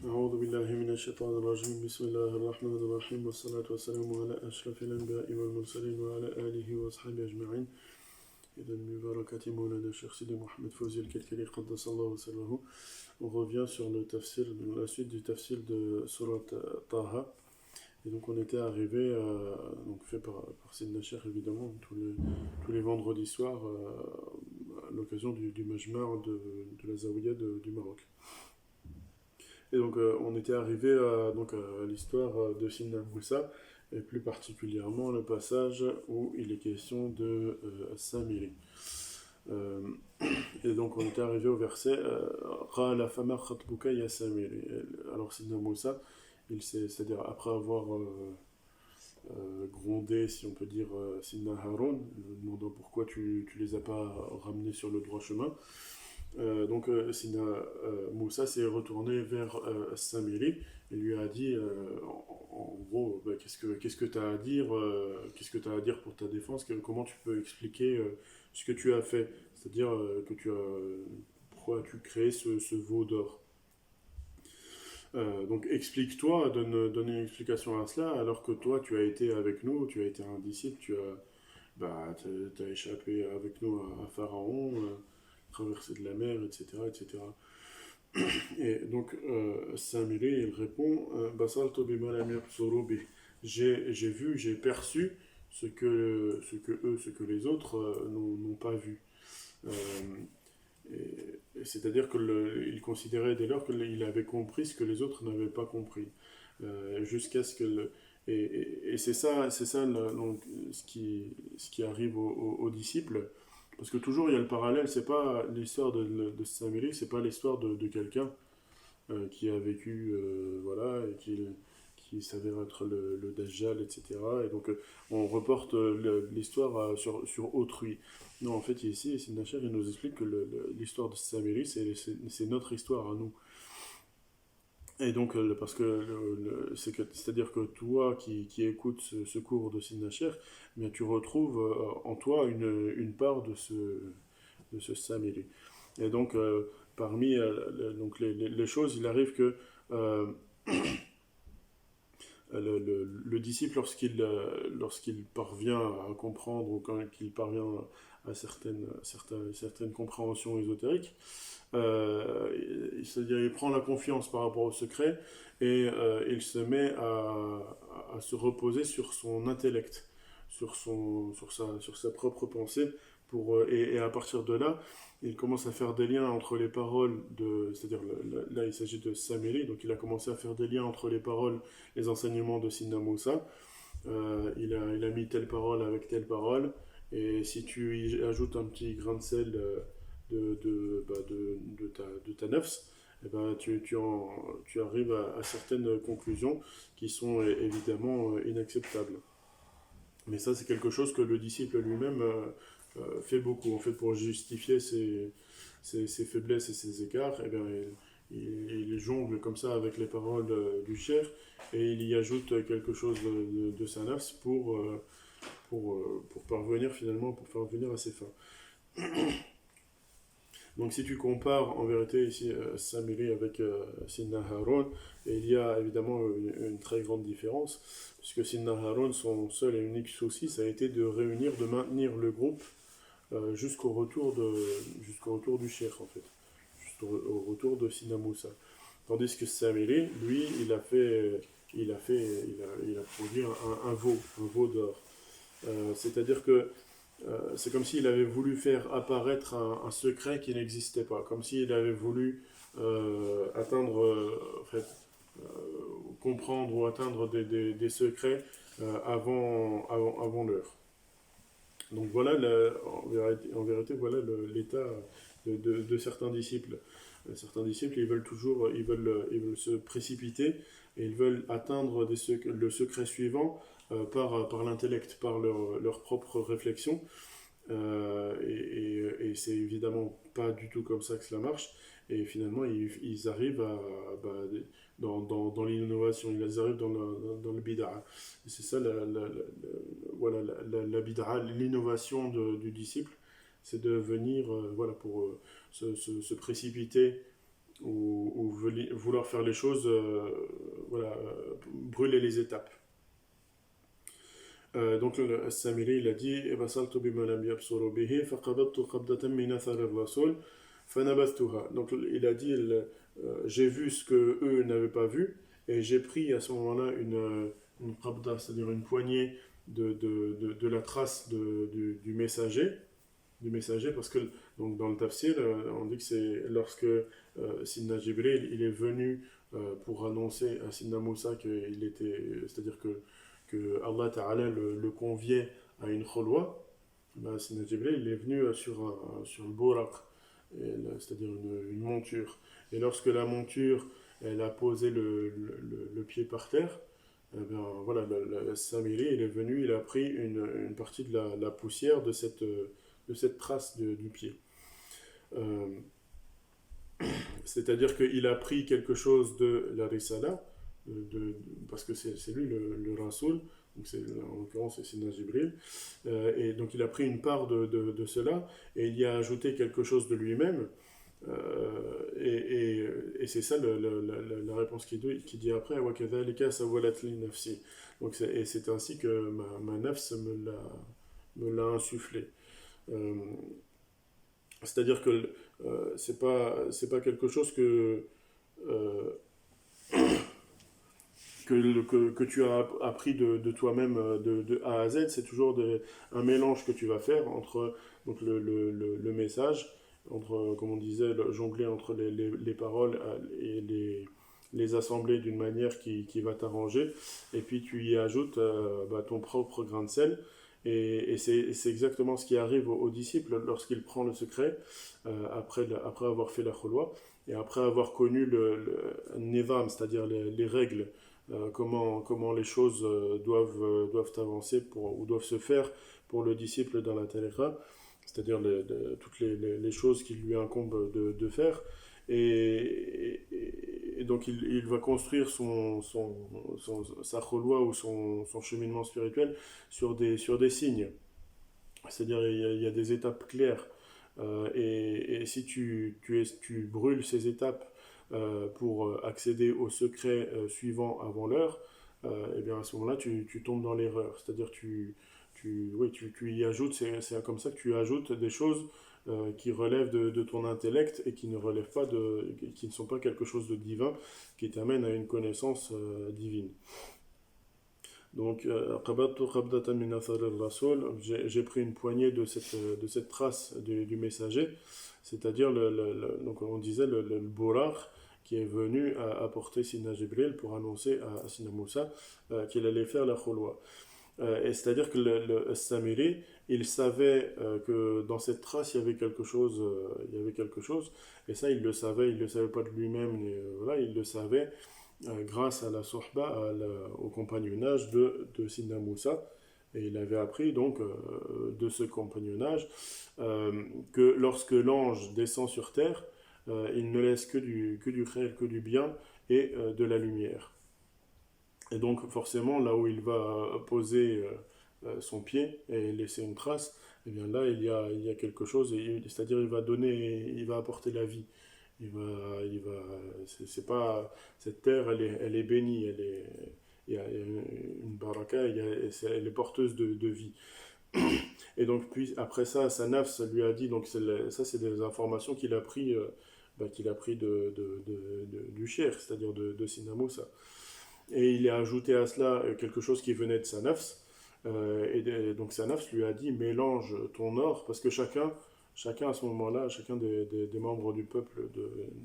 أعوذ بالله من الشيطان الرجيم بسم الله الرحمن الرحيم والصلاة والسلام على أشرف الأنبياء والمرسلين وعلى آله وأصحابه أجمعين إذا ببركة مولانا الشيخ سيدي محمد فوزي الكركري قدس الله سره. On revient sur le tafsir, la suite du tafsir de Surat Taha. Et donc on était arrivé, donc fait par Sidna Cheikh évidemment, tous les vendredis soirs, à l'occasion du Majmar de la Zawiya du Maroc. Et donc on était arrivé à l'histoire de Sidna Moussa, et plus particulièrement le passage où il est question de Samiri. Et donc on était arrivé au verset Qala fama khatbuka ya Samiri. Alors Sidna Moussa, c'est-à-dire après avoir grondé, si on peut dire, Sidna Haroun, demandant pourquoi tu les as pas ramenés sur le droit chemin. Sidna Moussa s'est retourné vers Samiri et lui a dit en gros qu'est-ce que tu as à dire, qu'est-ce que tu as à dire pour ta défense, comment tu peux expliquer ce que tu as fait, c'est-à-dire pourquoi as-tu créé ce veau d'or. Donc explique-toi, donne une explication à cela, alors que toi tu as été avec nous, tu as été un disciple, t'as échappé avec nous à Pharaon, traversé de la mer, etc. etc. Et donc Samiri il répond Basaltu bima lam yabsuru bih. J'ai vu, j'ai perçu ce que les autres n'ont pas vu. Euh, C'est-à-dire qu'il considérait dès lors qu'il avait compris ce que les autres n'avaient pas compris. Jusqu'à ce que... Et c'est ça donc, ce qui arrive aux disciples. Parce que toujours il y a le parallèle, c'est pas l'histoire de Samiri, c'est pas l'histoire de quelqu'un qui a vécu, voilà, et qui s'avère être le Dajjal, etc. Et donc on reporte l'histoire sur autrui. Non, en fait, ici, Sidna Cheikh, il nous explique que l'histoire de Samiri, c'est notre histoire à nous. Et donc, parce que c'est-à-dire que toi qui écoutes ce cours de Sidna Cheikh, eh bien, tu retrouves en toi une part de ce Samiri. Et donc, parmi donc les choses, il arrive que euh, le disciple, lorsqu'il parvient à comprendre ou quand il parvient à certaines compréhensions ésotériques, c'est-à-dire il prend la confiance par rapport au secret et il se met à se reposer sur son intellect, sur sa propre pensée, et à partir de là, il commence à faire des liens entre les paroles c'est-à-dire là il s'agit de Samiri, donc il a commencé à faire des liens entre les paroles, les enseignements de Sidna Moussa. Il a mis telle parole avec telle parole, et si tu y ajoutes un petit grain de sel de ta nefs, eh ben, tu arrives à certaines conclusions qui sont évidemment inacceptables. Mais ça, c'est quelque chose que le disciple lui-même fait beaucoup. En fait, pour justifier ses faiblesses et ses écarts, eh bien, il jongle comme ça avec les paroles du chef et il y ajoute quelque chose de sa nafs pour parvenir finalement, pour faire venir à ses fins. Donc si tu compares en vérité ici Samiri avec Sidna Haroun, et il y a évidemment une très grande différence, puisque Sidna Haroun, son seul et unique souci, ça a été de réunir, de maintenir le groupe jusqu'au retour du cheikh en fait, au retour de Sidna Moussa. Tandis que Samiri, lui, il a produit un veau d'or. C'est-à-dire que c'est comme s'il avait voulu faire apparaître un secret qui n'existait pas, comme s'il avait voulu atteindre, en fait, comprendre ou atteindre des secrets avant l'heure. Donc voilà, en vérité, voilà l'état de certains disciples. Certains disciples, ils veulent se précipiter et ils veulent atteindre le secret suivant par l'intellect, par leur propre réflexion. Et c'est évidemment pas du tout comme ça que cela marche. Et finalement, ils arrivent dans l'innovation, ils arrivent dans le bid'a. Et c'est ça voilà, la bid'a, l'innovation du disciple, c'est de venir voilà, pour se précipiter vouloir faire les choses, voilà, brûler les étapes. Donc le Samiri il a dit Basaltu bima lam yabsuru bihi faqadattu qabdatan min athar ar-rasul fanabathtuha. Donc il a dit j'ai vu ce que eux n'avaient pas vu et j'ai pris à ce moment-là une qabda, c'est-à-dire une poignée de la trace du messager parce que donc dans le tafsir on dit que c'est lorsque Sidna Jibril il est venu pour annoncer à Sidna Moussa qu'il était, c'est-à-dire que Allah Ta'ala le conviait à une kholwa, ben, Sidna Jibril il est venu sur le buraq, c'est-à-dire une monture. Et lorsque la monture elle a posé le pied par terre, eh bien, voilà, le Samiri il est venu, il a pris une partie de la poussière de cette trace du pied. Euh, C'est-à-dire qu'il a pris quelque chose de la Risala, parce que c'est lui le Rasoul, donc en l'occurrence c'est Sidna Jibril, et donc il a pris une part de cela, et il y a ajouté quelque chose de lui-même, et c'est ça la réponse qu'il dit après, وَكَذَلِكَ سَوَّلَتْ لِي نَفْسِي. Donc et c'est ainsi que ma nafs me l'a insufflé. Euh, C'est-à-dire que c'est pas quelque chose euh, que tu as appris de toi-même de A à Z, c'est toujours un mélange que tu vas faire entre donc le message, entre, comme on disait, jongler entre les paroles et les assembler d'une manière qui va t'arranger, et puis tu y ajoutes ton propre grain de sel. Et c'est exactement ce qui arrive au disciple lorsqu'il prend le secret, après avoir fait la kholwa, et après avoir connu le nizam, c'est-à-dire les règles, comment les choses doivent avancer ou doivent se faire pour le disciple dans la tariqa, c'est-à-dire toutes les choses qu'il lui incombe de faire. Et donc il va construire sa kholwa ou son cheminement spirituel sur des signes. C'est-à-dire il y a des étapes claires. Et si tu brûles ces étapes pour accéder au secret suivant avant l'heure, et bien à ce moment-là, tu tombes dans l'erreur. C'est-à-dire oui, tu y ajoutes, c'est comme ça que tu ajoutes des choses qui relèvent de ton intellect et qui ne relèvent pas qui ne sont pas quelque chose de divin, qui t'amène à une connaissance divine. Donc, j'ai pris une poignée de cette trace du messager, c'est-à-dire, donc on disait, le buraq qui est venu apporter Sidna Jibril pour annoncer à Sidna Moussa qu'il allait faire la kholwa. Et c'est-à-dire que le Samiri, il savait que dans cette trace, il y avait quelque chose, et ça, il le savait pas de lui-même, voilà, il le savait grâce à la sohba, au compagnonnage de Sidna Moussa. Et il avait appris donc de ce compagnonnage que lorsque l'ange descend sur terre, il ne laisse que du khair, que du bien et de la lumière. Et donc forcément, là où il va poser son pied et laisser une trace, et bien là, il y a quelque chose, c'est-à-dire il va apporter la vie. C'est pas, cette terre, elle est bénie, il y a une baraka, elle est porteuse de vie. Et donc, puis après ça, sa nafs lui a dit, donc ça, c'est des informations qu'il a pris du shir, c'est-à-dire de Sidna Moussa. Et il a ajouté à cela quelque chose qui venait de sa nafs. Donc sa nafs lui a dit mélange ton or, parce que chacun à ce moment-là, chacun des membres du peuple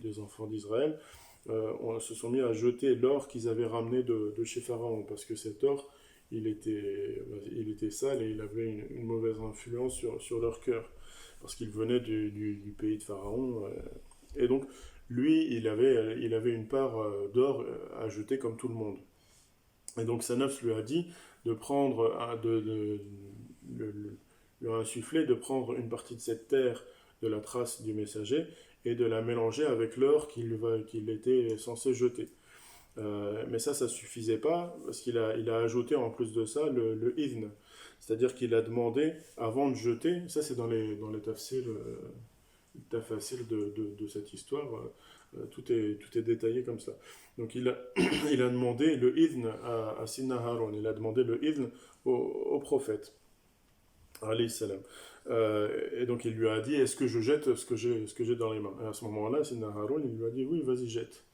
des enfants d'Israël, se sont mis à jeter l'or qu'ils avaient ramené de chez Pharaon, parce que cet or, il était sale et il avait une mauvaise influence sur leur cœur, parce qu'il venait du pays de Pharaon. Et donc, lui, il avait une part d'or à jeter comme tout le monde. Et donc, Sanaf lui a dit de prendre, lui a insufflé de prendre une partie de cette terre de la trace du messager et de la mélanger avec l'or qu'il était censé jeter. Mais ça suffisait pas, parce il a ajouté en plus de ça le idhn. C'est-à-dire qu'il a demandé, avant de jeter, ça c'est dans les tafsirs de cette histoire, tout est détaillé comme ça. Donc il a demandé le idn à Sidna Haroun, il a demandé le idn au prophète, alayhi salam. Et donc il lui a dit, est-ce que je jette ce que j'ai dans les mains? Et à ce moment-là, Sidna Haroun, il lui a dit, oui, vas-y, jette.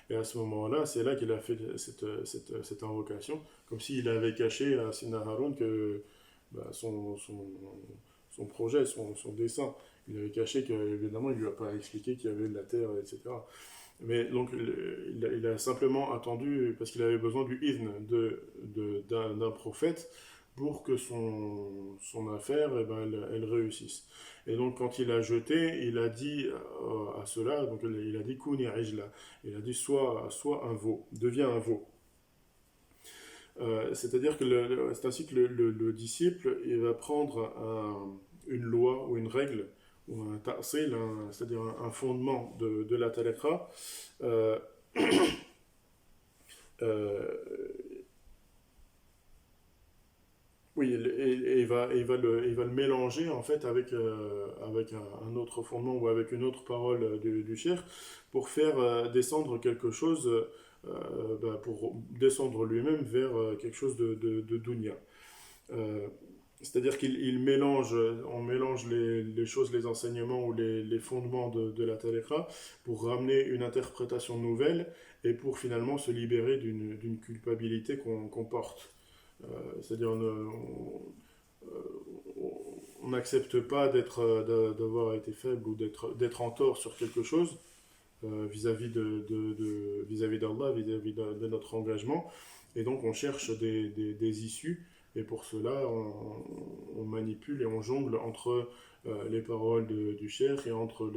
Et à ce moment-là, c'est là qu'il a fait cette invocation, comme s'il avait caché à Sidna Haroun que bah, son projet, son dessin. Il avait caché qu'évidemment, il ne lui a pas expliqué qu'il y avait de la terre, etc. Mais donc, il a simplement attendu, parce qu'il avait besoin du idn d'un prophète pour que son affaire, eh ben, elle réussisse. Et donc, quand il a jeté, il a dit à cela, donc il a dit Kuni Ijla, il a dit sois un veau, deviens un veau. C'est-à-dire que c'est ainsi que le disciple il va prendre une loi ou une règle ou un ta'sil, c'est-à-dire un fondement de la tariqa. Euh, euh, oui, il va le mélanger en fait avec un autre fondement ou avec une autre parole du cheikh pour faire descendre quelque chose, pour descendre lui-même vers quelque chose de dunya. Euh, C'est-à-dire on mélange les choses, les enseignements ou les fondements de la tariqa pour ramener une interprétation nouvelle et pour finalement se libérer d'une culpabilité qu'on porte. C'est-à-dire on n'accepte pas d'avoir été faible ou d'être en tort sur quelque chose vis-à-vis vis-à-vis d'Allah, vis-à-vis de notre engagement. Et donc on cherche des issues. Et pour cela, on manipule et on jongle entre les paroles du cheikh et entre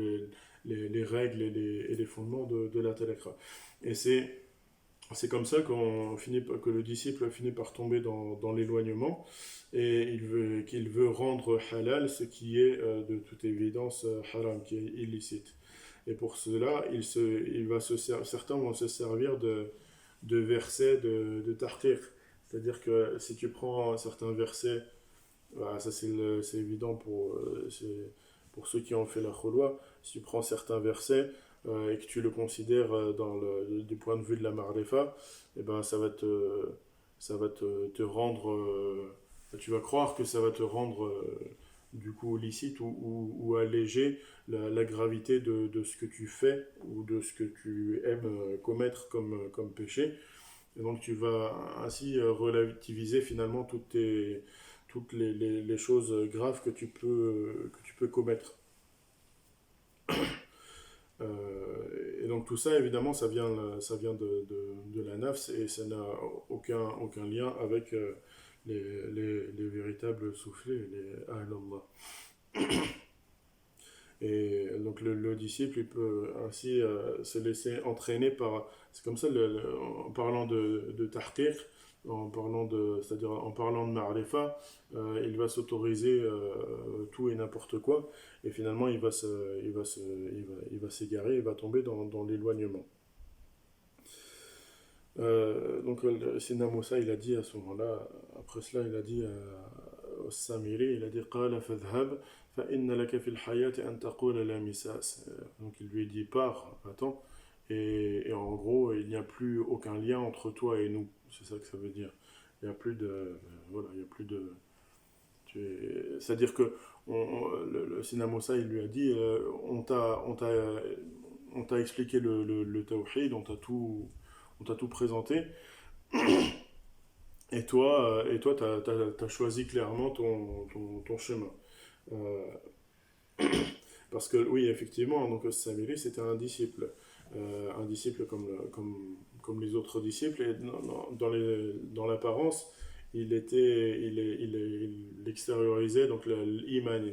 les règles et les fondements de la tariqa. Et c'est comme ça que le disciple finit par tomber dans l'éloignement et qu'il veut rendre halal ce qui est de toute évidence haram, qui est illicite. Et pour cela, certains vont se servir de versets de tahqiq. C'est-à-dire que si tu prends certains versets, voilà, ça c'est évident pour ceux qui ont fait la khulwa, si tu prends certains versets et que tu le considères du point de vue de la marifa, eh ben ça va te rendre, tu vas croire que ça va te rendre du coup licite ou alléger la gravité de ce que tu fais ou de ce que tu aimes commettre comme péché. Et donc tu vas ainsi relativiser finalement toutes les choses graves que tu peux commettre. Et donc tout ça, évidemment, ça vient de la nafs et ça n'a aucun lien avec les véritables soufflés, les Ahl-Allah. Et donc le disciple, il peut ainsi se laisser entraîner par... C'est comme ça, en parlant de tahqiq, c'est-à-dire en parlant de ma'rifa, il va s'autoriser tout et n'importe quoi, et finalement il va s'égarer, il va tomber dans l'éloignement. Donc Sina Moussa, il a dit à ce moment-là, après cela, il a dit au Samiri, il a dit قال فاذهب فإن لك في الحياة أن تقول لا مساس. Donc il lui dit pars, attends, et en gros il n'y a plus aucun lien entre toi et nous, c'est ça que ça veut dire. Il n'y a plus de voilà, il y a plus de c'est-à-dire que le Sina Moussa il lui a dit on t'a expliqué le tawhid, on t'a tout présenté. Et toi t'as choisi clairement ton chemin. Euh, Parce que oui, effectivement, donc Samiri, c'était un disciple comme les autres disciples, et dans l'apparence, il extériorisait donc l'iman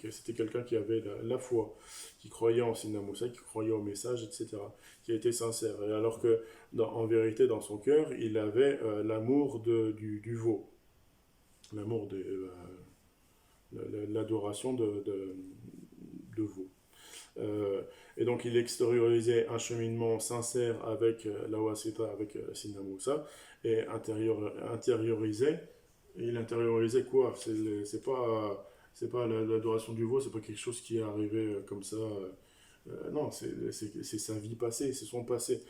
c'était quelqu'un qui avait la foi, qui croyait en Sina Moussa, qui croyait au message, etc., qui était sincère. Et alors que, en vérité, dans son cœur, il avait l'amour du veau, l'amour l'adoration de veau. Et donc il extériorisait un cheminement sincère avec la wasita, avec Sina Moussa, et il intériorisait quoi? C'est pas l'adoration du veau, c'est pas quelque chose qui est arrivé comme ça Non, c'est sa vie passée, c'est son passé.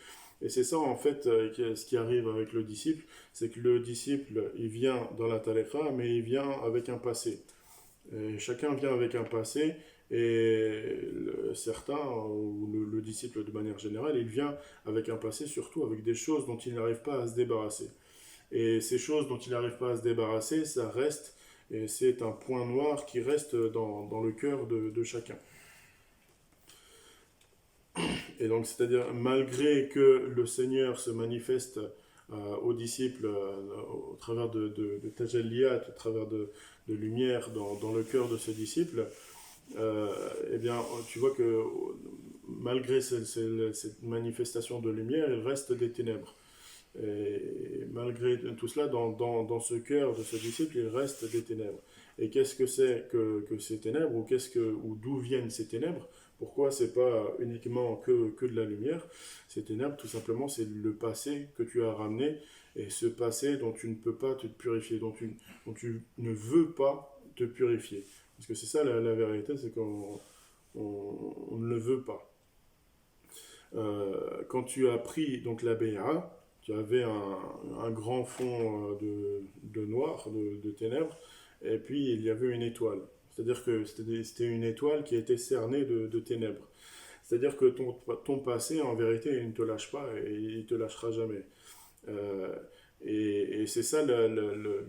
Et c'est ça, en fait, ce qui arrive avec le disciple, c'est que le disciple, il vient dans la tariqa, mais il vient avec un passé. Et chacun vient avec un passé, et certains, ou le disciple de manière générale, il vient avec un passé, surtout avec des choses dont il n'arrive pas à se débarrasser. Et ces choses dont il n'arrive pas à se débarrasser, ça reste, et c'est un point noir qui reste dans le cœur de chacun. Et donc, c'est-à-dire, malgré que le Seigneur se manifeste aux disciples au travers de tajalliyat, au travers de lumière dans le cœur de ses disciples, eh bien, tu vois que malgré cette manifestation de lumière, il reste des ténèbres. Et malgré tout cela, dans ce cœur de ce disciple, il reste des ténèbres. Et qu'est-ce que c'est que ces ténèbres, ou d'où viennent ces ténèbres? Pourquoi c'est pas uniquement que de la lumière? Ces ténèbres, tout simplement, c'est le passé que tu as ramené, et ce passé dont tu ne peux pas te purifier, dont tu ne veux pas te purifier. Parce que c'est ça la vérité, c'est qu'on ne le veut pas. Quand tu as pris donc la Béa, tu avais un grand fond de noir, de ténèbres, et puis il y avait une étoile. C'est-à-dire que c'était une étoile qui était cernée de ténèbres. C'est-à-dire que ton passé, en vérité, il ne te lâche pas et il ne te lâchera jamais. Euh, et c'est ça le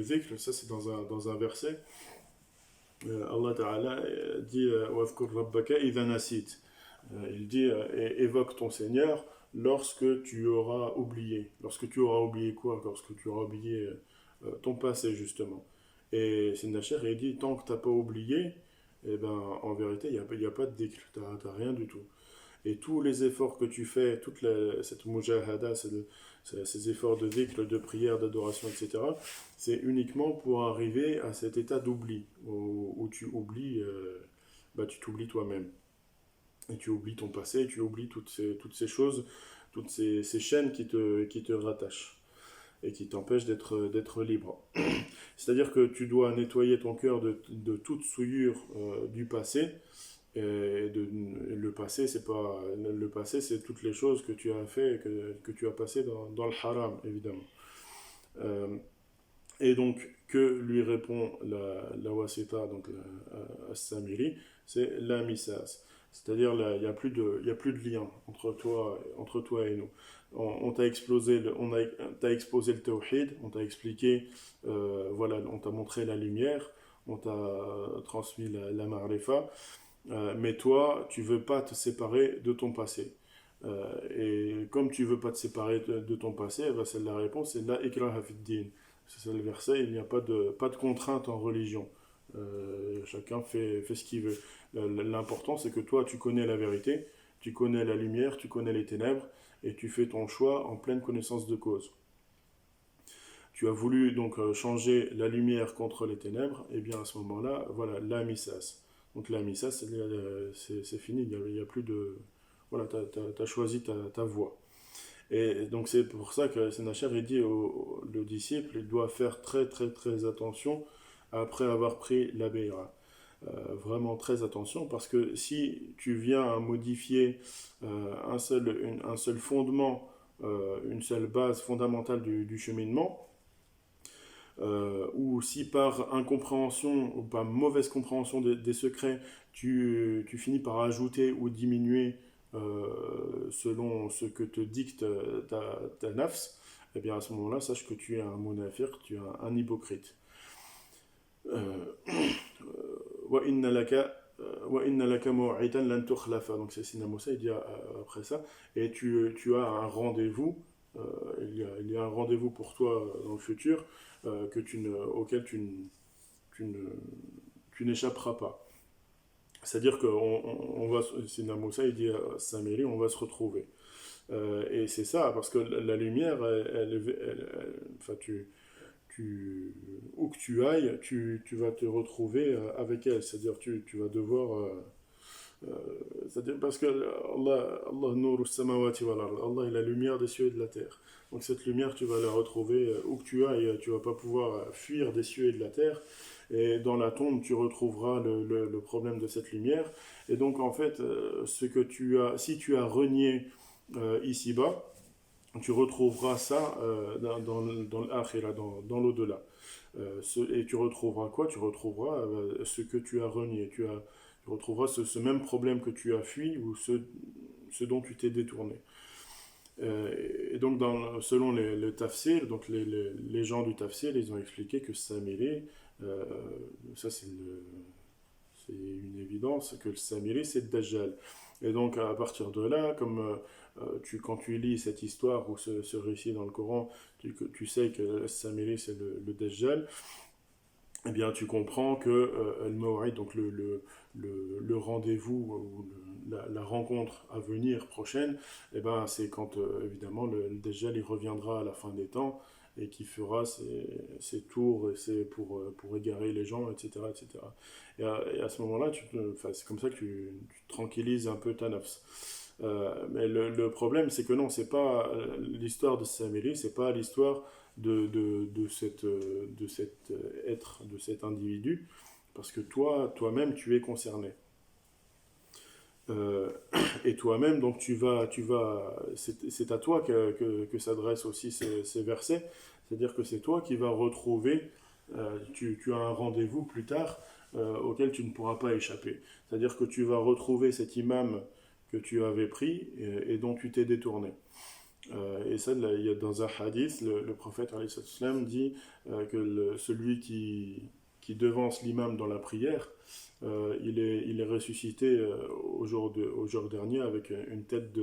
zikr, ça c'est dans un verset. Allah Ta'ala dit وَاذْكُرْ رَبَّكَ إِذَا نَسِيتَ. Il dit évoque ton Seigneur lorsque tu auras oublié. Lorsque tu auras oublié quoi? Lorsque tu auras oublié ton passé, justement. Et Sindacher, il dit tant que tu n'as pas oublié, eh ben, en vérité, il n'y a pas de dhikr, tu n'as rien du tout. Et tous les efforts que tu fais, cette mujahada, ces efforts de dhikr, de prière, d'adoration, etc., c'est uniquement pour arriver à cet état d'oubli, où tu oublies, tu t'oublies toi-même. Et tu oublies ton passé, tu oublies toutes ces choses, toutes ces chaînes qui te rattachent et qui t'empêchent d'être libre. C'est-à-dire que tu dois nettoyer ton cœur de toute souillure du passé. Le passé, c'est toutes les choses que tu as fait, que tu as passé dans le haram, évidemment. Euh, et donc, que lui répond la wasita, donc la Samiri, c'est la misas. C'est-à-dire, il n'y a plus de lien entre toi et nous. On t'a t'as exposé le tawhid, on t'a expliqué, voilà, on t'a montré la lumière, on t'a transmis la ma'rifa, mais toi, tu veux pas te séparer de ton passé. Et comme tu veux pas te séparer de ton passé, eh ben, c'est la réponse, c'est la ikraha fid din. C'est le verset, il n'y a pas de contrainte en religion. Chacun fait ce qu'il veut. L'important, c'est que toi, tu connais la vérité, tu connais la lumière, tu connais les ténèbres, et tu fais ton choix en pleine connaissance de cause. Tu as voulu donc changer la lumière contre les ténèbres, et bien à ce moment-là, voilà, la misas. Donc la misas, c'est fini, il n'y a plus de... Voilà, tu as choisi ta voie. Et donc c'est pour ça que Sénacher dit le disciple, il doit faire très très très attention après avoir pris la Béira. Vraiment très attention, parce que si tu viens à modifier un seul fondement, une seule base fondamentale du cheminement, ou si par incompréhension ou par mauvaise compréhension des secrets, tu finis par ajouter ou diminuer selon ce que te dicte ta nafs, eh bien à ce moment-là, sache que tu es un munafir, tu es un hypocrite. Wa inna laka maw'idan lan tukhlafa. Donc c'est Sina Moussa, il dit après ça, et tu as un rendez-vous, il y a un rendez-vous pour toi dans le futur auquel tu n'échapperas pas. C'est-à-dire que Sina Moussa, il dit à Samiri, on va se retrouver. Et c'est ça, parce que la lumière, enfin, où que tu ailles, tu vas te retrouver avec elle. C'est-à-dire tu vas devoir... c'est-à-dire parce que Allah nour samawati wal ard. Allah est la lumière des cieux et de la terre. Donc cette lumière, tu vas la retrouver où que tu ailles. Tu vas pas pouvoir fuir des cieux et de la terre. et dans la tombe, tu retrouveras le problème de cette lumière. Et donc, en fait, si tu as renié ici-bas, tu retrouveras ça dans l'akhira, dans l'au-delà. Et tu retrouveras quoi? Tu retrouveras ce que tu as renié. Tu retrouveras ce même problème que tu as fui ou ce dont tu t'es détourné. Et donc, selon le tafsir, donc les gens du tafsir, ils ont expliqué que Samiri, euh, ça c'est une évidence, que le Samiri c'est le Dajjal. Et donc, à partir de là, comme quand tu lis cette histoire ou ce récit dans le Coran, tu sais que le Samiri c'est le Dajjal, eh bien, tu comprends que le Maw'id, donc le rendez-vous ou la rencontre à venir prochaine, eh ben, c'est quand évidemment le Dajjal il reviendra à la fin des temps et qui fera ses tours et pour égarer les gens, etc. etc. Et à ce moment-là, enfin, c'est comme ça que tu tranquillises un peu ta nafs. Mais le problème, c'est que non, c'est pas l'histoire de Samiri, c'est pas l'histoire de cet être, de cet individu, parce que toi-même, tu es concerné. Euh, et toi-même, donc c'est à toi que s'adressent aussi ces versets, c'est-à-dire que c'est toi qui vas retrouver, tu as un rendez-vous plus tard auquel tu ne pourras pas échapper. C'est-à-dire que tu vas retrouver cet imam que tu avais pris et dont tu t'es détourné. Et ça, il y a dans un hadith, le prophète alayhi salam dit que celui qui devance l'imam dans la prière, il est ressuscité au jour dernier avec une tête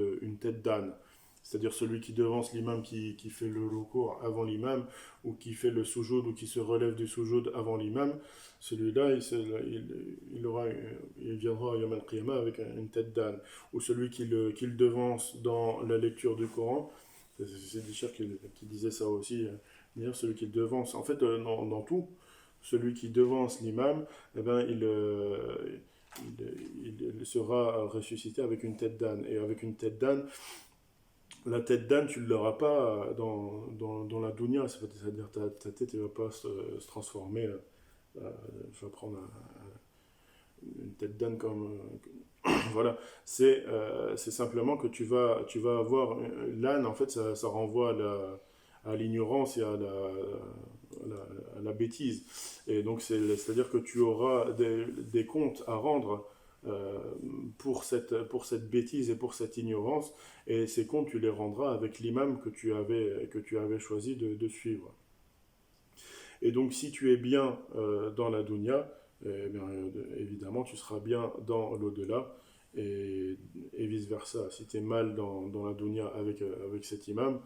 d'âne. C'est-à-dire celui qui devance l'imam qui fait le recours avant l'imam, ou qui fait le soujoud, ou qui se relève du soujoud avant l'imam, celui-là, il viendra à Yom al-Qiyamah avec une tête d'âne. Ou celui qui le devance dans la lecture du Coran, c'est des chers qui disaient ça aussi, d'ailleurs celui qui le devance, en fait, dans tout, celui qui devance l'imam, eh ben, il sera ressuscité avec une tête d'âne. Et avec une tête d'âne, la tête d'âne, tu ne l'auras pas dans la dunya, c'est-à-dire ta tête ne va pas se transformer. Je vais prendre une tête d'âne comme. Voilà, c'est simplement que tu vas avoir. L'âne, en fait, ça renvoie à l'ignorance et à la bêtise. Et donc, c'est-à-dire que tu auras des comptes à rendre euh, pour cette bêtise et pour cette ignorance, et ces comptes, tu les rendras avec l'imam que tu avais choisi de suivre. Et donc, si tu es bien dans la dunya, eh bien, évidemment, tu seras bien dans l'au-delà, et vice-versa. Si tu es mal dans la dunya avec cet imam,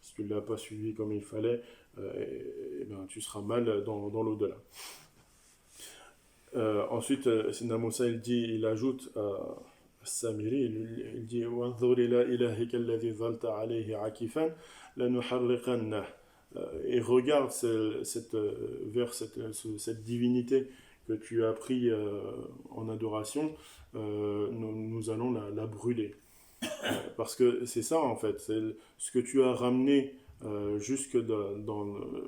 si tu ne l'as pas suivi comme il fallait, eh bien, tu seras mal dans l'au-delà. Ensuite, Sina Moussa, il ajoute à Samiri, il dit وَانظُرْ إِلَى إِلَهِكَ الَّذِي ظَلْتَ عَلَيْهِ عَكِفًا لَنُحَرِّقَنَّهُ. Et regarde vers cette divinité que tu as pris en adoration, nous allons la brûler. Parce que c'est ça en fait, c'est ce que tu as ramené jusque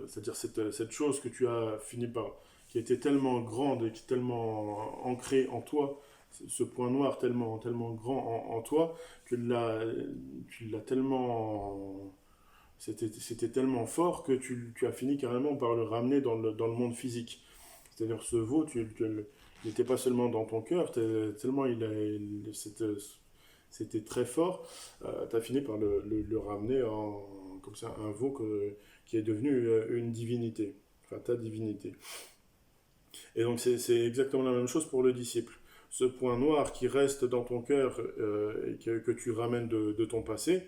c'est-à-dire cette chose que tu as fini par, qui était tellement grande et qui tellement ancrée en toi, ce point noir tellement, tellement grand en toi, tu l'as tellement, c'était tellement fort que tu as fini carrément par le ramener dans le monde physique. C'est-à-dire ce veau, il n'était pas seulement dans ton cœur, tellement c'était très fort, tu as fini par le ramener comme ça, un veau qui est devenu une divinité, enfin ta divinité. Et donc c'est exactement la même chose pour le disciple. Ce point noir qui reste dans ton cœur et que tu ramènes de ton passé,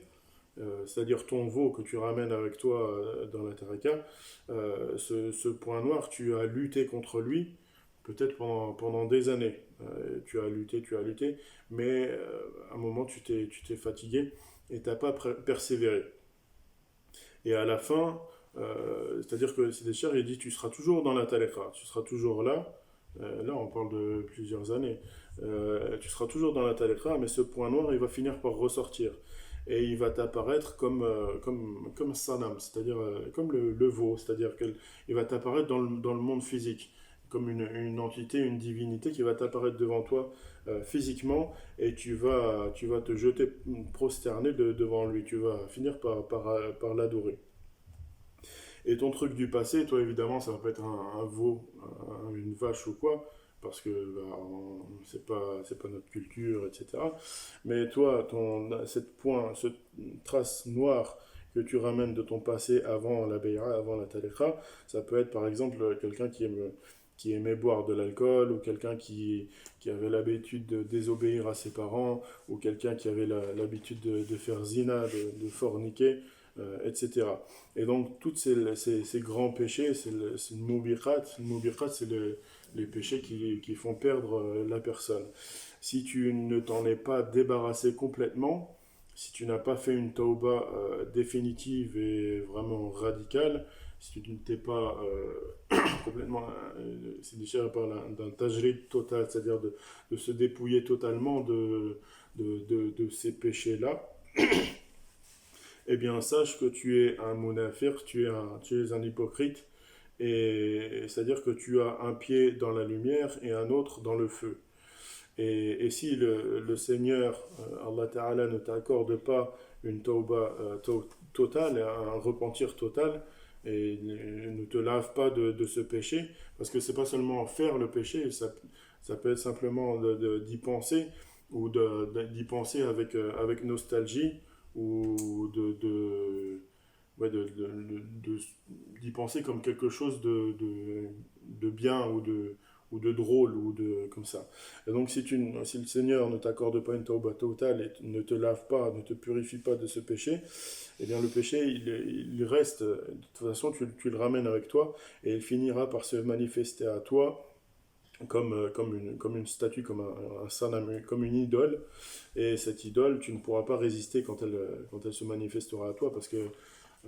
c'est-à-dire ton veau que tu ramènes avec toi dans la Taraka, ce point noir, tu as lutté contre lui, peut-être pendant des années. Tu as lutté, mais à un moment tu t'es fatigué et tu n'as pas persévéré. Et à la fin, c'est-à-dire que Siddheshwar, il dit tu seras toujours dans la Talekha, tu seras toujours là. Là, on parle de plusieurs années. Tu seras toujours dans la Talekha, mais ce point noir, il va finir par ressortir. Et il va t'apparaître comme Sanam, c'est-à-dire comme le veau, c'est-à-dire qu'il va t'apparaître dans le monde physique. comme une entité, une divinité qui va t'apparaître devant toi physiquement et tu vas te jeter, prosterner devant lui. Tu vas finir par l'adorer. Et ton truc du passé, toi évidemment, ça va pas être un veau, une vache ou quoi, parce que bah, c'est pas notre culture, etc. Mais toi, cette trace noire que tu ramènes de ton passé avant la Beira, avant la Tariqa, ça peut être par exemple quelqu'un qui aimait boire de l'alcool, ou quelqu'un qui avait l'habitude de désobéir à ses parents, ou quelqu'un qui avait l'habitude de faire zina, de forniquer, etc. Et donc, tous ces grands péchés, c'est le mubiqat. Le mubiqat, c'est les péchés qui font perdre la personne. Si tu ne t'en es pas débarrassé complètement, si tu n'as pas fait une tauba définitive et vraiment radicale, si tu ne t'es pas complètement, c'est déjà par d'un tajrid total, c'est-à-dire de se dépouiller totalement de ces péchés-là, eh bien sache que tu es un munafir, tu es un hypocrite, et c'est-à-dire que tu as un pied dans la lumière et un autre dans le feu. Et si le Seigneur, Allah Ta'ala, ne t'accorde pas une tauba totale, un repentir total, et ne te lave pas de ce péché, parce que c'est pas seulement faire le péché, ça peut être simplement d'y penser, ou d'y penser avec nostalgie, ou ouais, d'y penser comme quelque chose de bien, ou de drôle, ou de comme ça. Et donc si le Seigneur ne t'accorde pas une tauba totale et ne te lave pas, ne te purifie pas de ce péché, eh bien le péché il reste, de toute façon tu le ramènes avec toi, et il finira par se manifester à toi comme une statue, comme un sanam, comme une idole. Et cette idole, tu ne pourras pas résister quand elle se manifestera à toi, parce que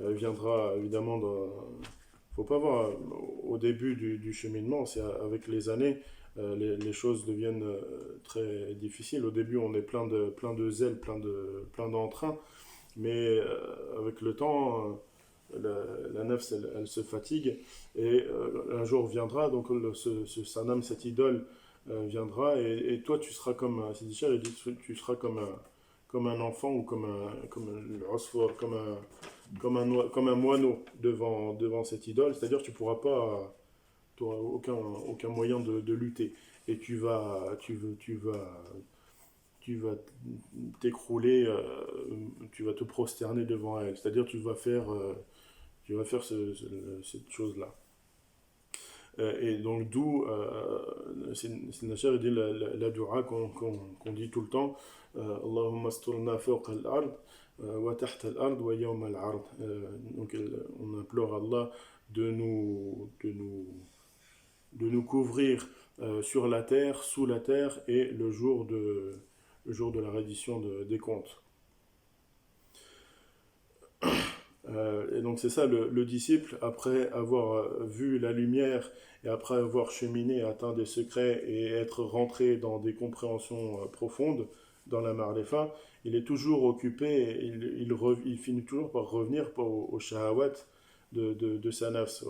elle viendra évidemment dans... Faut pas voir au début du cheminement, c'est avec les années, les choses deviennent très difficiles. Au début, on est plein de zèle, plein d'entrain, mais avec le temps, la nefs, elle se fatigue, et un jour viendra, donc ce sanam, cette idole, viendra, et toi, tu seras comme, Sidichel a dit, tu seras comme un enfant, ou comme un moineau devant cette idole, c'est-à-dire tu pourras pas, tu n'auras aucun moyen de lutter, et tu vas t'écrouler, tu vas te prosterner devant elle, c'est-à-dire tu vas faire cette chose-là. Et donc d'où, Nachar dit la dua qu'on dit tout le temps, Allahumma asturna fawqa al-ard, wa tahta al-ard, wa yawm al-ard. Donc on implore Allah de nous couvrir sur la terre, sous la terre, et le jour de la reddition des comptes. Et donc c'est ça, le disciple, après avoir vu la lumière, et après avoir cheminé, atteint des secrets, et être rentré dans des compréhensions profondes dans la Ma'rifa, il est toujours occupé, et il finit toujours par revenir au shahawat de sa nafs,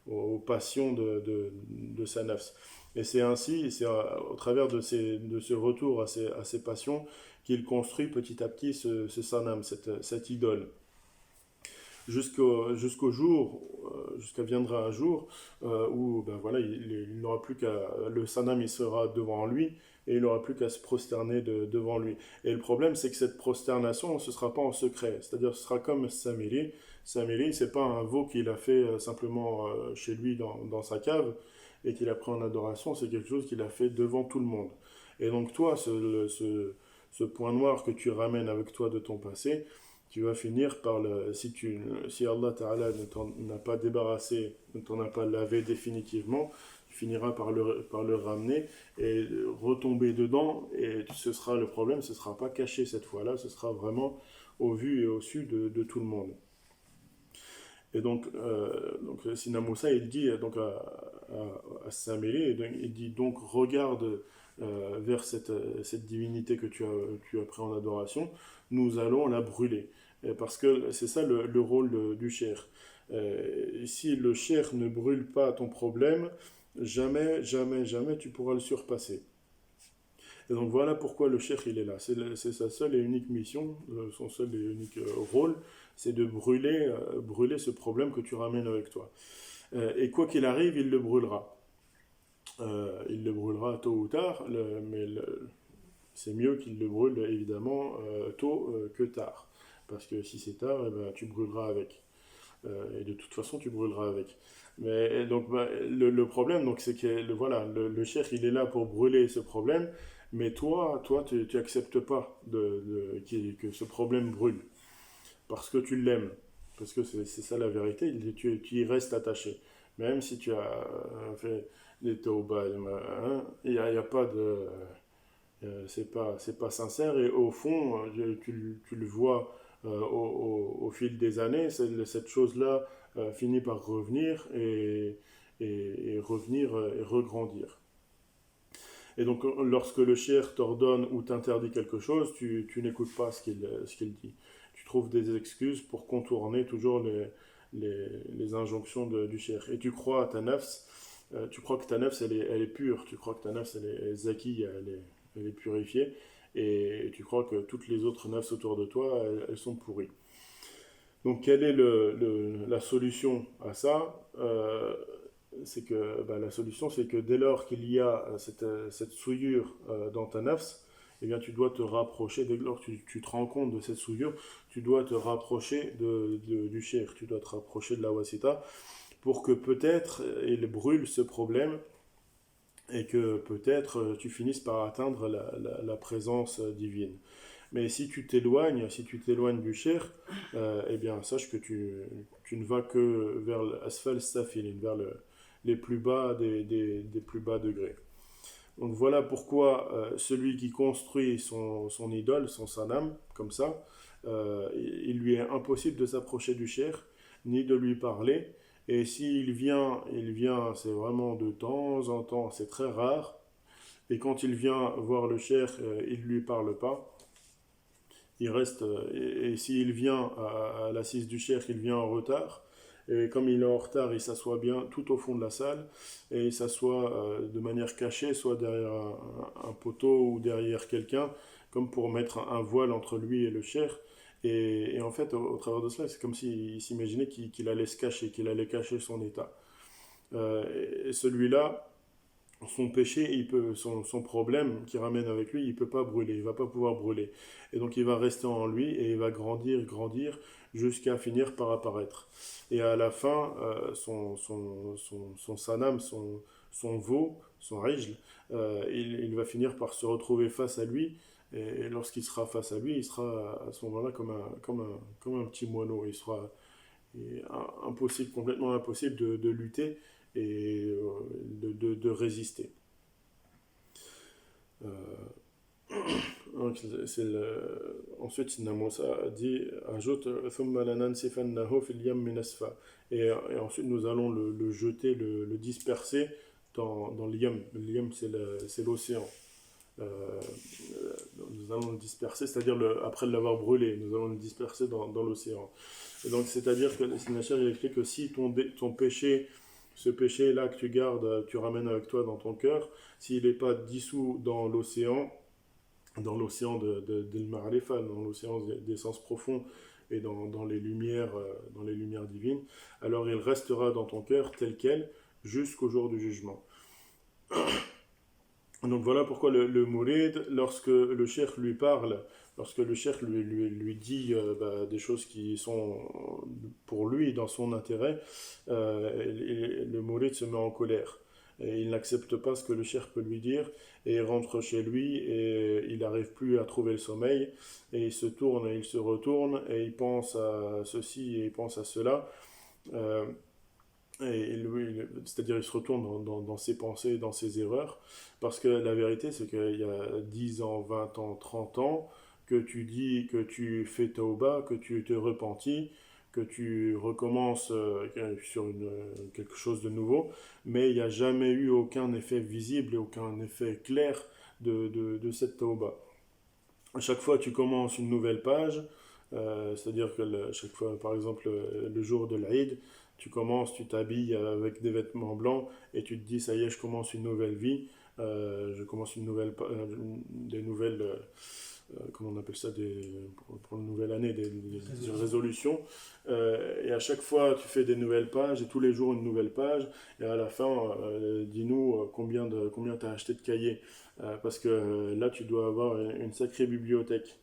aux passions de sa nafs. Et c'est ainsi, c'est au travers de ce retour à ces passions, qu'il construit petit à petit ce sanam, cette idole, jusqu'au jour, jusqu'à viendra un jour où ben voilà, il n'aura plus qu'à, le sanam il sera devant lui, et il n'aura plus qu'à se prosterner devant lui. Et le problème, c'est que cette prosternation, ce ne sera pas en secret, c'est-à-dire ce sera comme Samiri. Samiri, c'est pas un veau qu'il a fait simplement chez lui dans sa cave, et qu'il a pris en adoration, c'est quelque chose qu'il a fait devant tout le monde. Et donc toi, ce point noir que tu ramènes avec toi de ton passé, tu vas finir par si Allah Ta'ala ne t'en a pas débarrassé, ne t'en a pas lavé définitivement, tu finiras par le ramener et retomber dedans, et ce sera le problème, ce ne sera pas caché cette fois-là, ce sera vraiment au vu et au su de tout le monde. Et donc Sina Moussa, il dit donc à Samiri, il dit donc regarde vers cette divinité que tu as pris en adoration, nous allons la brûler. Parce que c'est ça le rôle du cher. Si le cher ne brûle pas ton problème, jamais, jamais, jamais tu pourras le surpasser. Et donc voilà pourquoi le cheikh il est là. C'est sa seule et unique mission, son seul et unique rôle, c'est de brûler ce problème que tu ramènes avec toi. Et quoi qu'il arrive, il le brûlera. Il le brûlera tôt ou tard, c'est mieux qu'il le brûle évidemment tôt que tard. Parce que si c'est tard, eh ben, tu brûleras avec. Et de toute façon, tu brûleras avec. Mais donc, bah, le problème, donc, c'est que voilà, le cheikh, il est là pour brûler ce problème, mais toi, tu acceptes pas que ce problème brûle, parce que tu l'aimes, parce que c'est ça la vérité, tu y restes attaché. Même si tu as fait des tawbas, hein, il y a pas de, c'est pas sincère et au fond, tu le vois au fil des années, cette chose-là finit par revenir et revenir et regrandir. Et donc, lorsque le shir t'ordonne ou t'interdit quelque chose, tu n'écoutes pas ce qu'il dit. Tu trouves des excuses pour contourner toujours les injonctions du shir. Et tu crois à ta nafs, tu crois que ta nafs, elle est pure, tu crois que ta nafs, elle est zaki, elle est purifiée, et tu crois que toutes les autres nafs autour de toi, elles sont pourries. Donc, quelle est la solution à ça c'est que bah, la solution, c'est que dès lors qu'il y a cette souillure dans ta nafs, eh bien, tu dois te rapprocher, dès lors que tu te rends compte de cette souillure, tu dois te rapprocher du shir, tu dois te rapprocher de la wasita, pour que peut-être il brûle ce problème et que peut-être tu finisses par atteindre la présence divine. Mais si tu t'éloignes du shir, eh bien, sache que tu ne vas que vers l'asfal safilin, vers les plus bas des plus bas degrés. Donc voilà pourquoi celui qui construit son idole, son sanam, comme ça, il lui est impossible de s'approcher du shir, ni de lui parler. Et s'il vient, il vient, c'est vraiment de temps en temps, c'est très rare. Et quand il vient voir le shir, il ne lui parle pas. Il reste, et s'il vient à l'assise du cheikh, il vient en retard. Et comme il est en retard, il s'assoit bien tout au fond de la salle. Et il s'assoit de manière cachée, soit derrière un poteau ou derrière quelqu'un, comme pour mettre un voile entre lui et le cheikh. Et en fait, au travers de cela, c'est comme s'il s'imaginait qu'il allait se cacher, qu'il allait cacher son état. Et celui-là, son péché, son problème qui ramène avec lui, il ne peut pas brûler, il ne va pas pouvoir brûler. Et donc il va rester en lui et il va grandir, grandir, jusqu'à finir par apparaître. Et à la fin, son sanam, son veau, son rijl, il va finir par se retrouver face à lui. Et lorsqu'il sera face à lui, il sera à ce moment-là comme un petit moineau. Impossible, complètement impossible de lutter et de résister. Euh, donc, ensuite, Sidna Moussa a dit, ajoute, ثم لننسفنه في اليم نسفا. Et ensuite, nous allons le jeter, le disperser dans l'yam. L'yam, c'est l'océan. Euh, nous allons le disperser, c'est-à-dire après l'avoir brûlé, nous allons le disperser dans l'océan. Et donc, c'est-à-dire que Sinachar il explique que si ton péché, ce péché-là que tu gardes, tu ramènes avec toi dans ton cœur, s'il n'est pas dissous dans l'océan de Ma'arifa, dans l'océan des sens profonds et dans dans les lumières divines, alors il restera dans ton cœur tel quel jusqu'au jour du jugement. Donc voilà pourquoi le mourid, lorsque le cheikh lui parle, lorsque le cheikh lui dit des choses qui sont pour lui dans son intérêt, le mourid se met en colère. Et il n'accepte pas ce que le cheikh peut lui dire et il rentre chez lui et il n'arrive plus à trouver le sommeil et il se tourne et il se retourne et il pense à ceci et il pense à cela. Euh, c'est-à-dire il se retourne dans ses pensées, dans ses erreurs, parce que la vérité c'est qu'il y a 10 ans, 20 ans, 30 ans, que tu dis que tu fais tauba, que tu te repentis, que tu recommences sur quelque chose de nouveau, mais il n'y a jamais eu aucun effet visible et aucun effet clair de cette tauba. À chaque fois tu commences une nouvelle page, C'est-à-dire que chaque fois, par exemple, le jour de l'Aïd, tu t'habilles avec des vêtements blancs et tu te dis, ça y est, je commence une nouvelle vie, je commence des nouvelles, comment on appelle ça, pour une nouvelle année, des résolutions. Et à chaque fois, tu fais des nouvelles pages et tous les jours une nouvelle page. Et à la fin, dis-nous combien tu as acheté de cahiers. Parce que là, tu dois avoir une sacrée bibliothèque.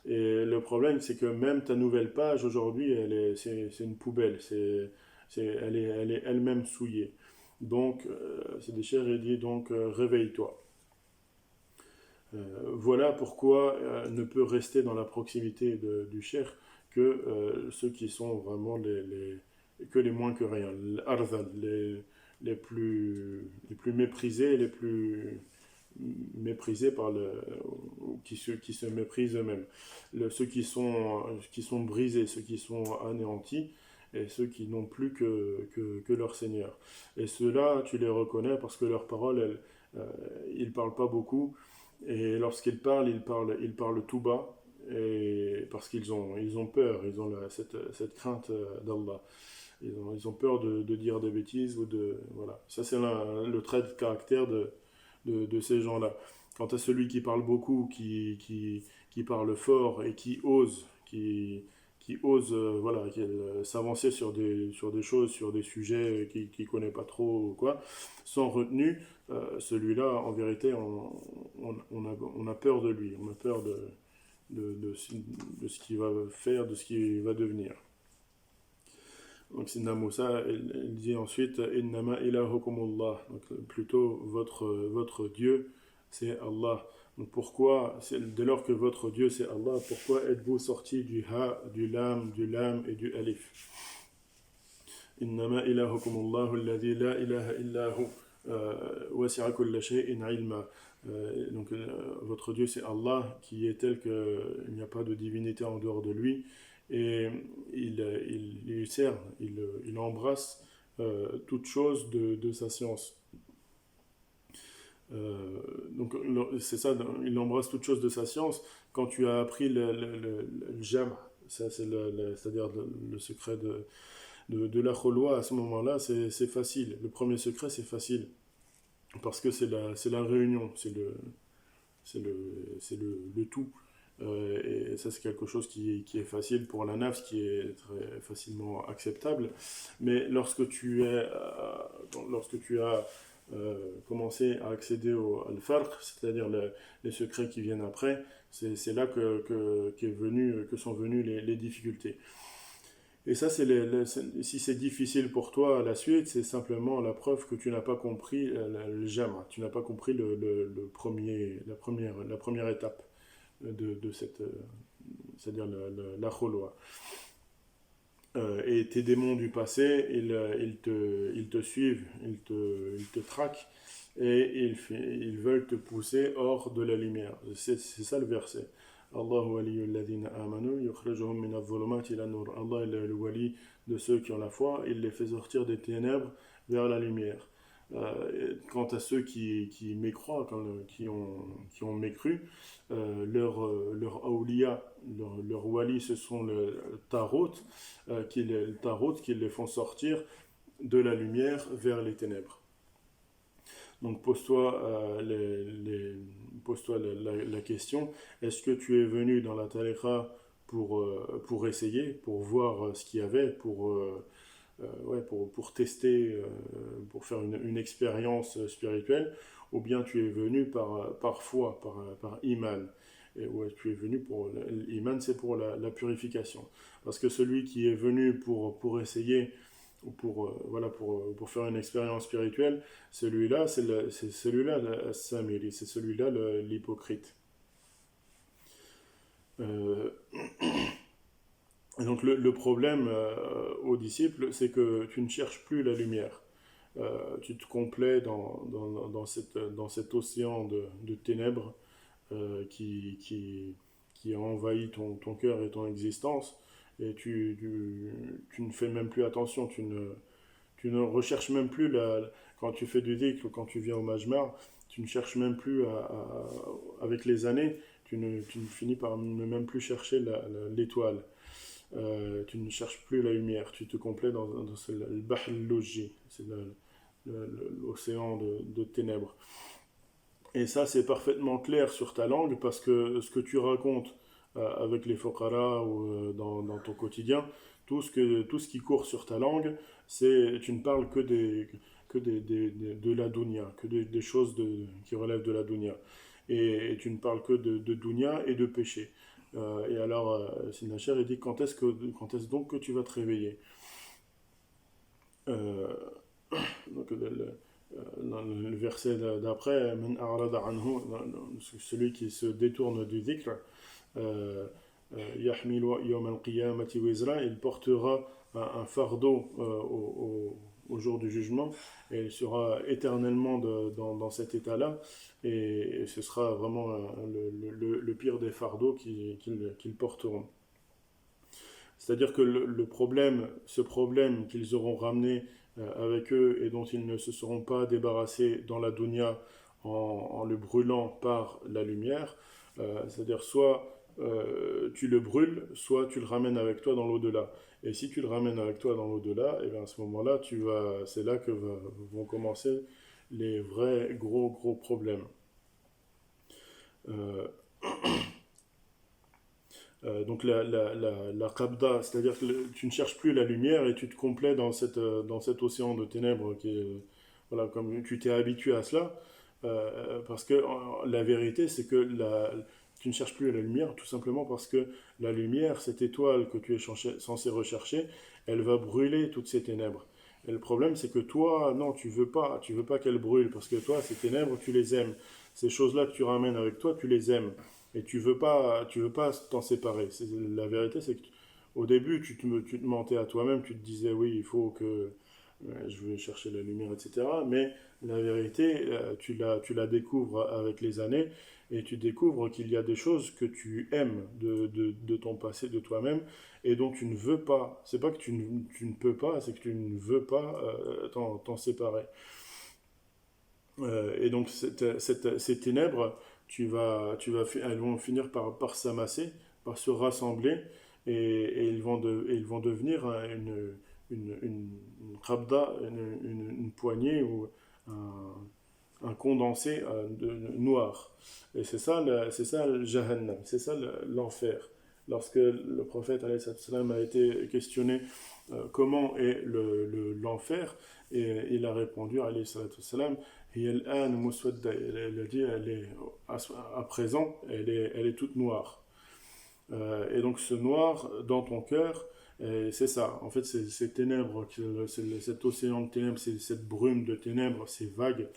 Et le problème, c'est que même ta nouvelle page aujourd'hui, c'est une poubelle. Elle est elle-même souillée. Donc, c'est des chers et dit donc réveille-toi. Voilà pourquoi ne peut rester dans la proximité du cher que ceux qui sont vraiment que les moins que rien, les plus méprisés, les plus méprisés qui se méprisent eux-mêmes. Ceux qui sont brisés, ceux qui sont anéantis, et ceux qui n'ont plus que leur Seigneur. Et ceux-là, tu les reconnais parce que leurs paroles, ils ne parlent pas beaucoup, et lorsqu'ils parlent, ils parlent tout bas, et parce ils ont peur, ils ont cette crainte d'Allah. Ils ont peur de dire des bêtises ou de voilà. Ça c'est le trait de caractère de ces gens-là. Quant à celui qui parle beaucoup, qui parle fort et qui ose voilà, s'avancer sur des choses, sur des sujets qu'il ne connaît pas trop ou quoi, sans retenue, celui-là, en vérité, on a peur de lui, on a peur de ce qu'il va faire, de ce qu'il va devenir. Donc Sidna Moussa, il dit ensuite Innama ilahukumullah, donc plutôt votre Dieu, c'est Allah. Donc pourquoi, dès lors que votre Dieu c'est Allah, pourquoi êtes-vous sorti du ha, du lam et du alif? Innama ilahukumullahu alladhi la ilaha illahu wasi'a kulla shay'in ilma. Donc votre Dieu c'est Allah qui est tel qu'il n'y a pas de divinité en dehors de lui et il sert, il embrasse toute chose de sa science. Donc c'est ça, il embrasse toute chose de sa science. Quand tu as appris le jam', ça c'est c'est-à-dire le secret de la kholwa, à ce moment-là, c'est facile. Le premier secret, c'est facile. Parce que c'est la réunion, c'est le tout. Et ça, c'est quelque chose qui est facile pour la nafs, qui est très facilement acceptable. Mais lorsque tu as commencé à accéder al farq, c'est-à-dire les secrets qui viennent après, c'est là que sont venues les difficultés. Et ça, si c'est difficile pour toi à la suite, c'est simplement la preuve que tu n'as pas compris le jama, tu n'as pas compris la première étape de cette, c'est-à-dire la kholwa. Et tes démons du passé, ils te suivent, ils te traquent et ils veulent te pousser hors de la lumière. C'est ça le verset. Allahu waliyul ladhina amanu yukhrijuhum min adh-dhulumati ila nur. Allah est le wali de ceux qui ont la foi, il les fait sortir des ténèbres vers la lumière. Quant à ceux qui mécroient, qui ont mécru, leur awliya, leur wali, ce sont le tarot, le tarot qui les font sortir de la lumière vers les ténèbres. Donc pose-toi la question, est-ce que tu es venu dans la tariqa pour essayer, pour voir ce qu'il y avait, pour tester, pour faire une expérience spirituelle, ou bien tu es venu par foi, par iman. Et ouais, tu es venu pour l'iman, c'est pour la purification. Parce que celui qui est venu pour essayer, ou pour faire une expérience spirituelle, celui-là, c'est celui-là le samiri, c'est celui-là l'hypocrite. Et donc le problème aux disciples, c'est que tu ne cherches plus la lumière. Tu te complais dans cet océan de ténèbres qui a envahi ton cœur et ton existence, et tu ne fais même plus attention, tu ne recherches même plus, quand tu fais du dhikr, quand tu viens au majmar, tu ne cherches même plus, avec les années, tu ne finis par ne même plus chercher l'étoile. tu ne cherches plus la lumière, tu te complais dans le bahr al-lujji, c'est l'océan de ténèbres. Et ça, c'est parfaitement clair sur ta langue parce que ce que tu racontes avec les fuqara ou dans ton quotidien, tout ce qui court sur ta langue, tu ne parles de la dunya, des choses qui relèvent de la dunya. Et tu ne parles que de dunya et de péché. Et alors, Sinacher, il dit quand est-ce donc que tu vas te réveiller? Euh, donc, dans le verset d'après, "Man a'rada anhu", celui qui se détourne du dhikr, yahmilu yawm al-qiyamati wizra, il portera un fardeau au jour du jugement et il sera éternellement dans cet état-là et ce sera vraiment le pire des fardeaux qu'ils porteront. C'est-à-dire que ce problème qu'ils auront ramené avec eux et dont ils ne se seront pas débarrassés dans la dunya en le brûlant par la lumière, c'est-à-dire soit tu le brûles, soit tu le ramènes avec toi dans l'au-delà. Et si tu le ramènes avec toi dans l'au-delà, et bien à ce moment-là, c'est là que vont commencer les vrais gros problèmes. Euh, donc la qabda, c'est-à-dire que tu ne cherches plus la lumière et tu te complais dans cet océan de ténèbres voilà, comme tu t'es habitué à cela, parce que la vérité c'est que tu ne cherches plus la lumière tout simplement parce que la lumière, cette étoile que tu es censé rechercher, elle va brûler toutes ces ténèbres. Et le problème c'est que toi, non, tu veux pas qu'elle brûle parce que toi, ces ténèbres, tu les aimes. Ces choses-là que tu ramènes avec toi, tu les aimes et tu veux pas t'en séparer. La vérité, c'est que au début, tu te mentais à toi-même, tu te disais oui, il faut que je vais chercher la lumière, etc. Mais la vérité, tu la découvres avec les années et tu découvres qu'il y a des choses que tu aimes de ton passé, de toi-même, et dont tu ne veux pas. C'est pas que tu ne peux pas, c'est que tu ne veux pas t'en séparer. Et donc ces ténèbres, elles vont finir par s'amasser, par se rassembler, et ils vont devenir une khabda, une poignée ou un condensé noir. Et c'est ça le Jahannam, c'est ça l'enfer. Lorsque le prophète alayhi salam a été questionné comment est l'enfer, et il a répondu alayhi salam, elle a dit à présent, elle est toute noire. Et donc ce noir dans ton cœur, c'est ça. En fait, c'est ces ténèbres, cet océan de ténèbres, cette brume de ténèbres, ces vagues,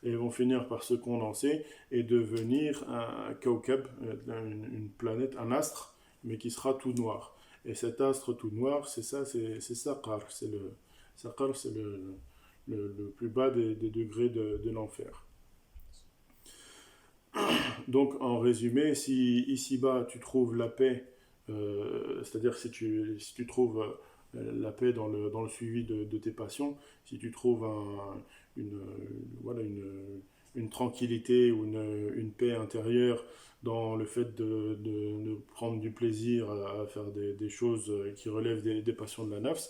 et vont finir par se condenser et devenir un kawkab, une planète, un astre, mais qui sera tout noir. Et cet astre tout noir, c'est ça, c'est Saqar. Saqar, c'est le plus bas des degrés de l'enfer. Donc, en résumé, si ici-bas tu trouves la paix, c'est-à-dire si tu trouves la paix dans le suivi de tes passions, si tu trouves une, voilà, une tranquillité ou une paix intérieure dans le fait de prendre du plaisir à faire des choses qui relèvent des passions de la nafs,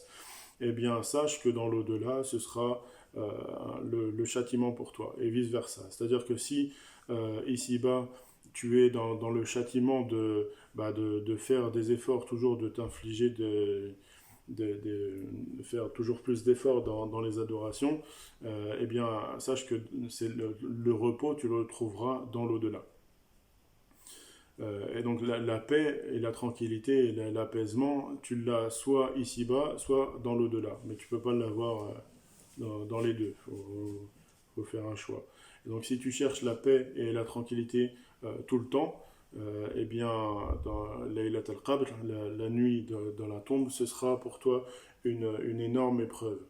eh bien, sache que dans l'au-delà, ce sera le châtiment pour toi, et vice-versa. C'est-à-dire que si ici-bas, tu es dans le châtiment de faire des efforts, toujours de t'infliger, de faire toujours plus d'efforts dans les adorations, eh bien, sache que c'est le repos, tu le trouveras dans l'au-delà. Et donc la paix et la tranquillité et l'apaisement, tu l'as soit ici-bas, soit dans l'au-delà. Mais tu ne peux pas l'avoir dans les deux. Faut faire un choix. Et donc si tu cherches la paix et la tranquillité tout le temps, eh bien dans Laylat al-Qadr, la nuit dans la tombe, ce sera pour toi une énorme épreuve.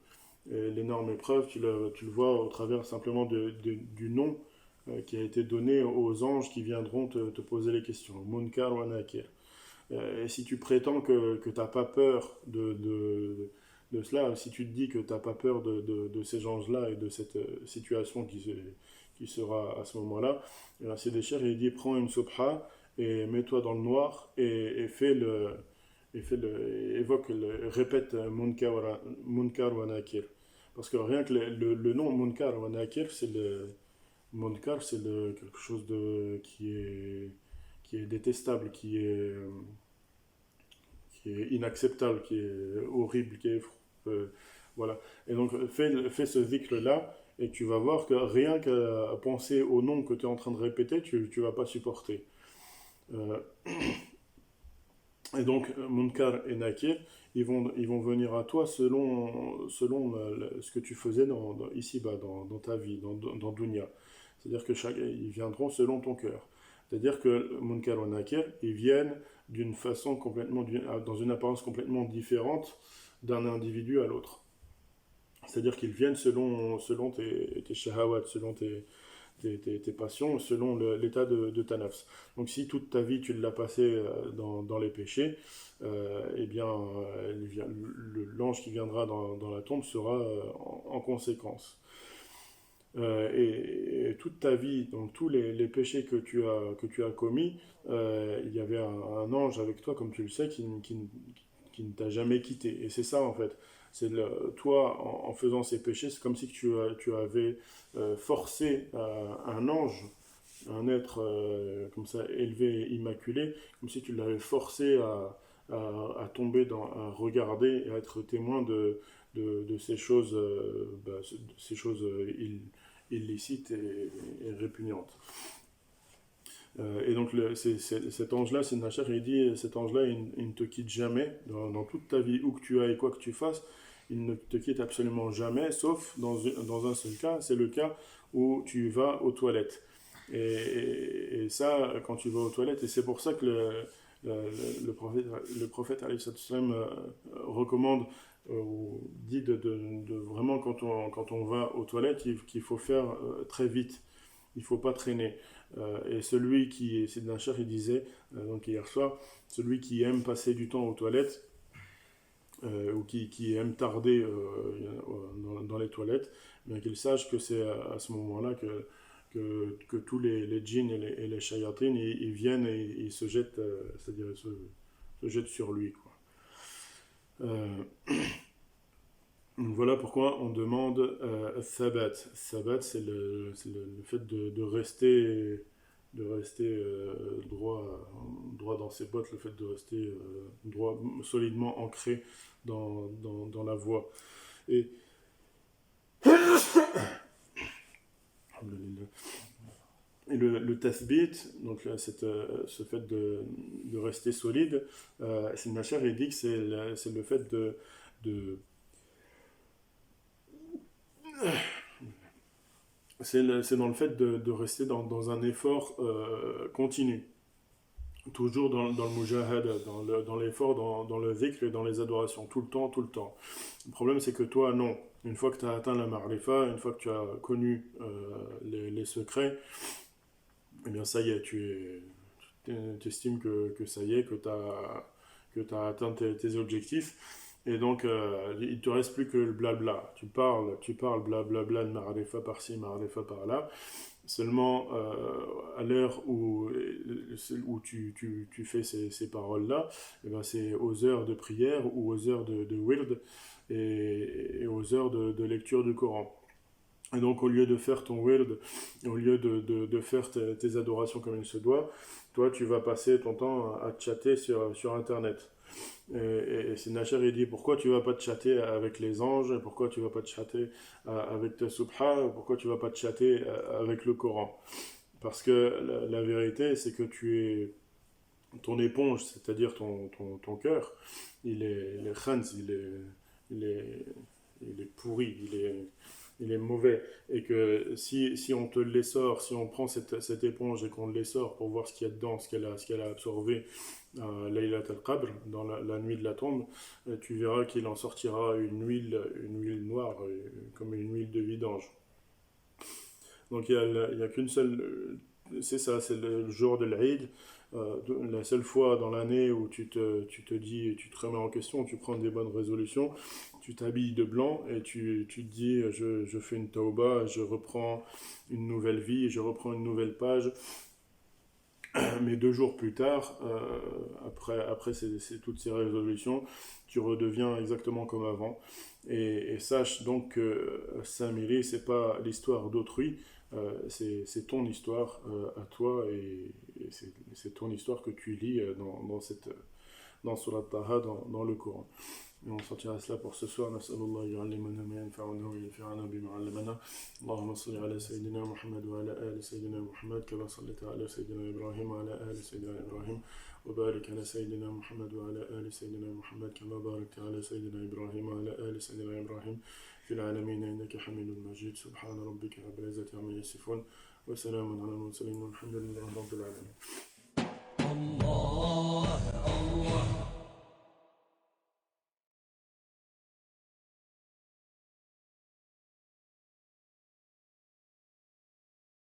Et l'énorme épreuve, tu le vois au travers simplement du nom qui a été donné aux anges qui viendront te poser les questions. Munkar wa Nakir. Et si tu prétends que tu n'as pas peur de cela, si tu te dis que tu n'as pas peur de ces anges-là et de cette situation qui sera à ce moment-là, c'est des chers, il dit prends une subha et mets-toi dans le noir et fais répète Munkar wa Nakir. Parce que rien que le nom Munkar wa Nakir, Munkar, quelque chose qui est détestable, qui est inacceptable, qui est horrible, euh, voilà. Et donc, fais ce zikr-là, et tu vas voir que rien qu'à penser au nom que tu es en train de répéter, tu vas pas supporter. Euh, et donc, Munkar et Nakir, ils vont venir à toi selon ce que tu faisais ici-bas, dans ta vie, dans Dunya. C'est-à-dire que ils viendront selon ton cœur. C'est-à-dire que Munkar et Nakir, ils viennent d'une façon dans une apparence complètement différente d'un individu à l'autre. C'est-à-dire qu'ils viennent selon tes shahawat, selon tes passions, selon l'état de ta nafs. Donc si toute ta vie tu l'as passé dans les péchés, eh bien l'ange qui viendra dans la tombe sera en conséquence. Et toute ta vie, donc tous les péchés que tu as commis, il y avait un ange avec toi, comme tu le sais, qui ne t'a jamais quitté. Et c'est ça en fait. Toi, en faisant ces péchés, c'est comme si tu avais forcé un ange, un être comme ça élevé, immaculé, comme si tu l'avais forcé à tomber à regarder et à être témoin de ces choses, ces choses illicites et répugnantes. Et donc cet ange-là, c'est Nachar, il dit, cet ange-là, il ne te quitte jamais dans toute ta vie, où que tu ailles, quoi que tu fasses, il ne te quitte absolument jamais, sauf dans un seul cas, c'est le cas où tu vas aux toilettes. Et ça, quand tu vas aux toilettes, et c'est pour ça que le prophète alayhi salam, recommande ou dit de vraiment quand on va aux toilettes, qu'il faut faire très vite, il ne faut pas traîner. Et c'est d'un cher, il disait, donc hier soir, celui qui aime passer du temps aux toilettes, ou qui aime tarder dans les toilettes, bien qu'il sache que c'est à ce moment-là que tous les djinns et les shayatines, ils viennent et ils se jettent, c'est-à-dire se jettent sur lui, quoi. Donc voilà pourquoi on demande Thabat. Thabat, c'est le fait de rester droit dans ses bottes, le fait de rester droit, solidement ancré dans la voie. Et le tathbit, donc là, ce fait de rester solide, c'est ma chère, il dit que c'est le fait de c'est dans le fait de rester dans un effort continu. Toujours dans le mujahad, dans l'effort, dans le dhikr et dans les adorations, tout le temps, tout le temps. Le problème, c'est que toi, non. Une fois que tu as atteint la ma'rifa, une fois que tu as connu les secrets, eh bien ça y est, tu estimes que ça y est, que tu as atteint tes objectifs. Et donc, il ne te reste plus que le blabla. Tu parles blablabla de ma'rifa par-ci, ma'rifa par-là. Seulement, à l'heure où tu fais ces paroles-là, eh ben, c'est aux heures de prière ou aux heures de wird et aux heures de lecture du Coran. Et donc, au lieu de faire ton wird, au lieu de faire tes adorations comme il se doit, toi, tu vas passer ton temps à chatter sur Internet. Et c'est Nacher, il dit, pourquoi tu vas pas te chatter avec les anges, pourquoi tu vas pas te chatter avec ta subha, pourquoi tu vas pas te chatter avec le Coran. Parce que la vérité, c'est que ton éponge, c'est-à-dire ton cœur, il est khans, il est pourri, il est mauvais. Et que si on te l'essore, si on prend cette éponge et qu'on l'essore pour voir ce qu'il y a dedans, ce qu'elle a absorbé, Laylat al-Qadr, dans la nuit de la tombe, tu verras qu'il en sortira une huile noire, comme une huile de vidange. Donc il y a qu'une seule, c'est ça, c'est le jour de l'Aïd, la seule fois dans l'année où tu te dis, tu te remets en question, tu prends des bonnes résolutions, tu t'habilles de blanc et tu te dis, je fais une tauba, je reprends une nouvelle vie, je reprends une nouvelle page. Mais 2 jours plus tard, après toutes ces résolutions, tu redeviens exactement comme avant. Et sache donc que Saint-Méry, c'est pas l'histoire d'autrui, c'est ton histoire à toi, et c'est ton histoire que tu lis dans Surat Taha, dans le Coran. Et on sortira cela pour ce soir. Nas'alullah yu'allimana ma yanfa'una wa yanfa'ana bima 'allamana. Allahumma salli ala Sayyidina Muhammad wa ala ali Sayyidina Muhammad kama sallaita ala Sayyidina Ibrahim wa ala ali Sayyidina Ibrahim. وبارك على سيدنا محمد وعلى آل سيدنا محمد كما باركت على سيدنا إبراهيم وعلى آل سيدنا إبراهيم في العالمين إنك حميد مجيد سبحان ربك رب العزة عما يصفون وسلام على المرسلين والحمد لله رب العالمين. الله